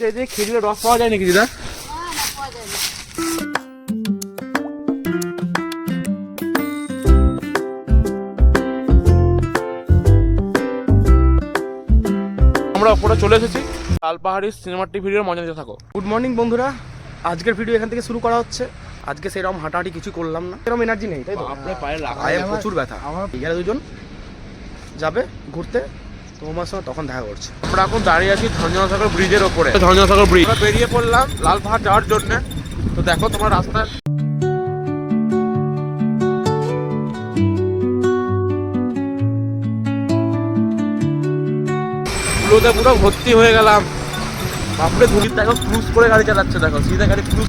যে খেজুরের রস পাওয়া যায় নাকি দিদা? আমরা ওপরে চলে এসেছি। লালপাহাড়ি সিনেমাটি ভিডিওর মজা নিতে থাকো। গুড মর্নিং বন্ধুরা, আজকের ভিডিও এখান থেকে শুরু করা হচ্ছে। আজকে সেরকম হাঁটাহাঁটি কিছু করলাম না, সেরকম এনার্জি নেই, তাই তো? আপনার পায়ে পায়ে প্রচুর ব্যথা। এরা দুজন যাবে ঘুরতে, তোমার সঙ্গে তখন দেখা করছে। আমরা এখন দাঁড়িয়ে আছি ঝঞ্ঝনাসাগর ব্রিজের ওপরে। ঝঞ্ঝনাসাগর ব্রিজ আমরা বেরিয়ে পড়লাম লালপাহাড় যাওয়ার জন্য। তো দেখো তোমার রাস্তা ধুলোতে পুরো ভর্তি হয়ে গেলাম। বাপরে ধুলির দেখো ক্রুজ করে গাড়ি চালাচ্ছে, দেখো সিধা গাড়ি cruise.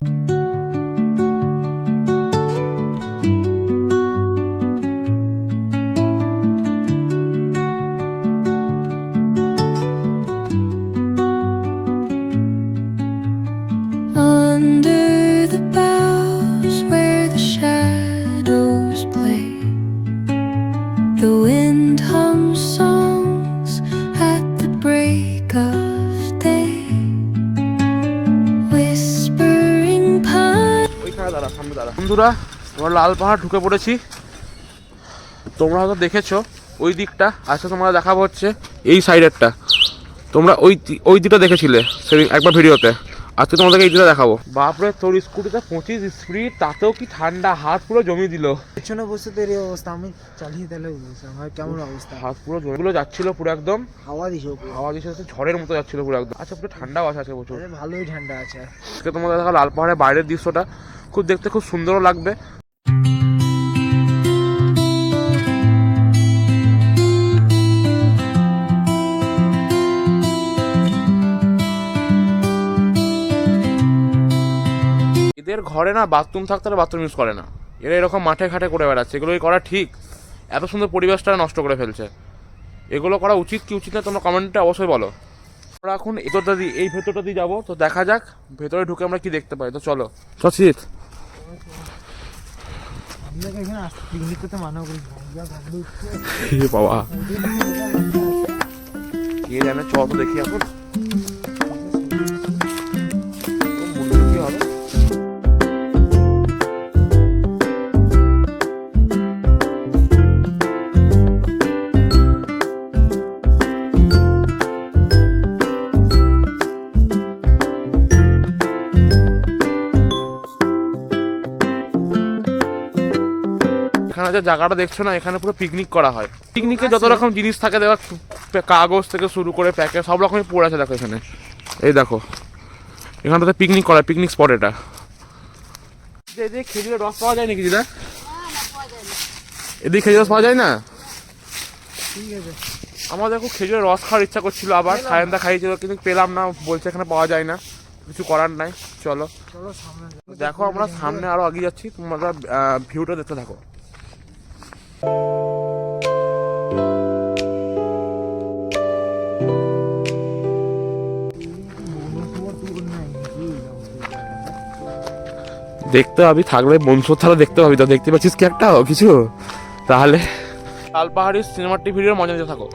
Under the boughs where the shadows play, the wind hums songs at the break of day, whispering pine. ওইখানে দাঁড়া, সামনে দাঁড়া। বন্ধুরা আমরা লালপাহাড় ঢুকে পড়েছি। তোমরা হয়তো দেখেছো ওই দিকটা, আজকে তোমরা দেখাবো হচ্ছে এই সাইডেরটা। তোমরা ওই দিকটা দেখেছিলে সেদিন একবার ভিডিওতে, আজকে তোমাদেরকে এই দিকটা দেখাবো। বাপরে তোর স্কুটিতে 25 স্পিড, তাতেও কি ঠান্ডা, হাত পুরো জমিয়ে দিল। পেছনে বসে তোর এই অবস্থা, আমি চালিয়ে দিলে আমার কেমন অবস্থা। হাত পুরো জমিগুলো যাচ্ছিল পুরো একদম, হাওয়া দিছে, হাওয়া দিচ্ছে ঝড়ের মতো যাচ্ছিল পুরো একদম। আচ্ছা পুরো ঠান্ডাও আছে আজকে প্রচুর। ভালোই ঠান্ডা আছে। আজকে তোমাদের দেখা লালপাহাড়ের বাইরের দৃশ্যটা খুব দেখতে খুব সুন্দরও লাগবে। এদের ঘরে না বাথরুম থাকতে বাথরুম ইউজ করে না, এরা এরকম মাঠে ঘাটে করে বেড়াচ্ছে। এগুলো করা ঠিক? এত সুন্দর পরিবেশটা নষ্ট করে ফেলছে। এগুলো করা উচিত কি উচিত না তোমরা কমেন্টে অবশ্যই বলো। আমরা এখন এই ভেতরটা দিয়ে যাবো, তো দেখা যাক ভেতরে ঢুকে আমরা কি দেখতে পাই। তো চলো সচিত, বাবা কে জানে, চ তো দেখি এখন কি হবে। এখানে যে জায়গাটা দেখছো না, এখানে পুরো পিকনিক করা হয়। পিকনিকে যত রকম জিনিস থাকে দেখো, কাগজ থেকে শুরু করে প্যাকেট সব রকমই পড়ে আছে। দেখো এখানে, এই দেখো এখানটাতে পিকনিক করা, পিকনিক স্পট এটা। এদিকে খেজুরের রস পাওয়া যায় নাকি দিদা? এদিকে খেজুর রস পাওয়া যায় না? আমাদের খুব খেজুরের রস খাওয়ার ইচ্ছা করছিল, আবার সায়নদা খাইয়েছিল কিন্তু পেলাম না, বলছে এখানে পাওয়া যায় না, কিছু করার নাই। চলো দেখো আমরা সামনে আরো এগিয়ে যাচ্ছি, তোমরা ভিউটা দেখতে থাকো। দেখতে পাবি, থাকলে বংশোর থালা দেখতে পাবি। তো দেখতে পাচ্ছিস কি একটা কিছু? তাহলে লালপাহাড়ি সিনেমাটি ভিডিওর মজা নিতে থাকো।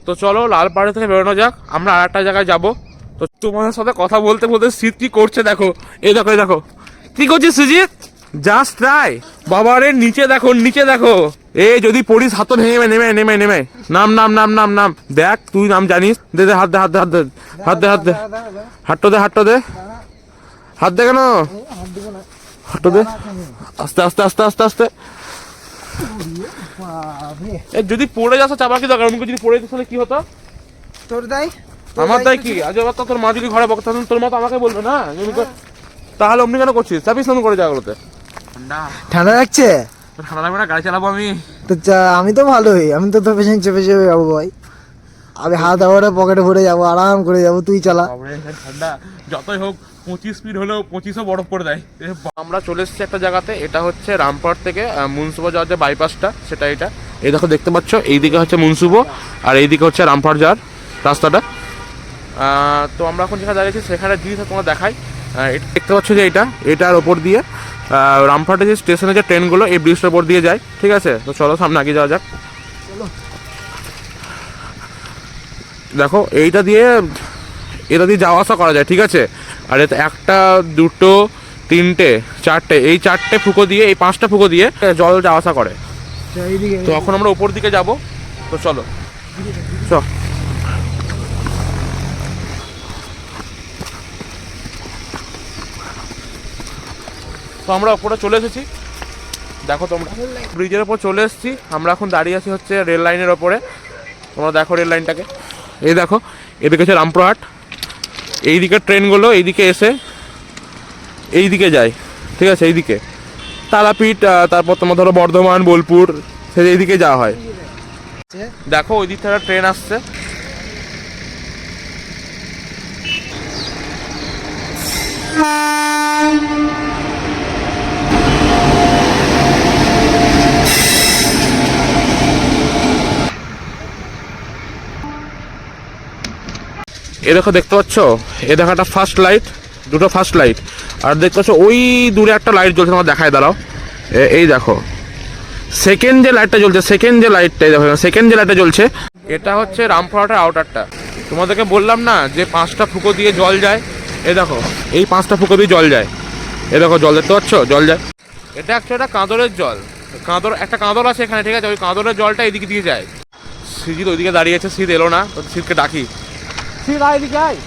তো চলো লালপাহাড়ি থেকে বেরোনো যাক, আমরা আর একটা জায়গায় যাবো। তো তোমাদের সাথে কথা বলতে বলতে শীত কি করছে দেখো, এই দেখো এই দেখো কি করছিস সুজিত, জাস্ট ট্রাই। বাবা রে নিচে দেখো, নিচে দেখো, এই যদি পড়িস হাত নেমে নেমে নেমে নেমে নাম নাম নাম নাম নাম। দেখ তুই নাম জানিস, দে দে হাত দে হাত দে হাত দে হাত দে হাত দে হাঁটো দে হাঁটো দে হাত দে, কেন হাঁটো দে, আস্তে আস্তে আস্তে আস্তে আস্তে। যদি পড়ে যাস চাপা কি দরকার, যদি পড়ে যেত তাহলে কি হতো? তোর দাই আমার দায় কি? আজ তোর মা যদি ঘরে বকতো তোর মা তো আমাকে বলবে না, তাহলে অমনি কেন করছিস? চাপিস না করে জায়গাগুলোতে। ঠান্ডা লাগছে? ঠান্ডা লাগবে না, গাড়ি চালাবো আমি। তো আমি তো ভালোই, আমি তো তোর পেছনে চেপে চেপে যাবো ভাই। আমি হাত আবার পকেটে ভরে যাবো, আরাম করে যাবো, তুই চালা। ঠান্ডা যতই হোক 25 স্পিড হলেও 25ও বরফ পড়ে দেয়। আমরা চলে এসেছি একটা জায়গাতে, এটা হচ্ছে রামপুরহাট থেকে মুন্সিপাল যাওয়ার যে বাইপাসটা সেটা, এটা এই দেখো দেখতে পাচ্ছ, এইদিকে হচ্ছে মুনসুবো আর এইদিকে হচ্ছে রামপুরহাট যাওয়ার রাস্তাটা। তো আমরা এখন যেখানে দাঁড়িয়েছি সেখানে জিনিস তোমরা দেখাই। এটা দেখতে পাচ্ছ যে এটার ওপর দিয়ে রামপুরহাটের যে স্টেশনে যে ট্রেনগুলো এই ব্রিজটার ওপর দিয়ে যায়, ঠিক আছে? তো চলো সামনে আগে যাওয়া যাক। দেখো এটা দিয়ে যাওয়া আসা করা যায়, ঠিক আছে? আর এতে 1 2 3 4 এই 4টে ফুকো দিয়ে, এই 5টা ফুকো দিয়ে জল যাওয়া আসা করে। এইদিকে তো এখন আমরা উপর দিকে যাব, তো চলো চ। তো আমরা উপরে চলে এসেছি, দেখো তোমরা ব্রিজের ওপর চলে এসেছি। আমরা এখন দাঁড়িয়ে আছি হচ্ছে রেল লাইনের ওপরে। তোমরা দেখো রেল লাইনটাকে, এই দেখো এদিকে হচ্ছে রামপুরহাট, এইদিকে ট্রেনগুলো এইদিকে এসে এইদিকে যায়, ঠিক আছে? এইদিকে তারাপীঠ, তারপর তোমার ধরো বর্ধমান, বোলপুর, সেই এইদিকে যাওয়া হয়। দেখো ওই দিক থেকে ট্রেন আসছে। এ দেখো দেখতে পাচ্ছ, এ দেখো একটা ফার্স্ট লাইট, দুটো ফার্স্ট লাইট। আর দেখতে পাচ্ছ ওই দূরে একটা লাইট জ্বলছে, তোমার দেখায় দাঁড়াও। এই দেখো সেকেন্ড যে লাইটটা জ্বলছে, সেকেন্ড যে লাইটটা জ্বলছে, এটা হচ্ছে রামপুরহাটের আউটারটা। তোমাদেরকে বললাম না যে 5টা ফুকো দিয়ে জল যায়, এই দেখো এই 5টা ফুকো দিয়ে জল যায়। এই দেখো জল দেখতে পাচ্ছ, জল যায়। এটা অ্যাকচুয়ালি একটা কাঁদরের জল, একটা কাঁদর আছে এখানে, ঠিক আছে? ওই কাঁদরের জলটা এইদিকে দিয়ে যায়। সিজিৎ ওইদিকে দাঁড়িয়ে আছে, শীত এলো না, তো শীতকে ডাকি, শীত আয় এদিকে আয়।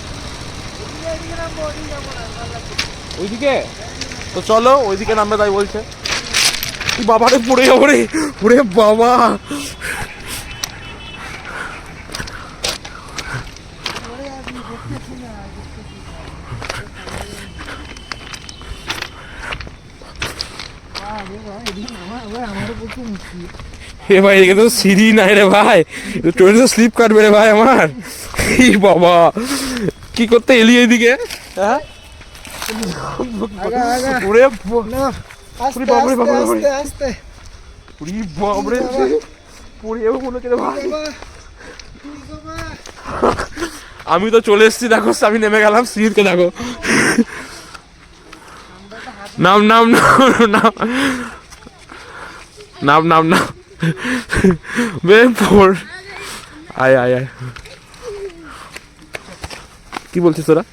ওইদিকে তো চলো, ওইদিকে নামবে তাই বলছে। বাবা রে, পড়ে যাবো রে, ওরে বাবা। এ ভাই এদিকে তো সিঁড়ি নাই রে ভাই, ট্রেনে তো স্লিপ কাটবে রে ভাই আমার। এই বাবা কি করতে এলি এইদিকে? হ্যাঁ ওরে বাবরে বাবরে আস্তে বাবরে, পড়ে যাবো মনে হচ্ছে রে ভাই। আমি তো চলে এসেছি, দেখো আমি নেমে গেলাম। সিঁড়িকে দেখো, নাম নাম নাম নাম নাম নাম বে পড়, আয় আয় আয়। কি বলছিস তোরা?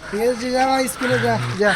ঠিক আছে, যা স্কুলে যা।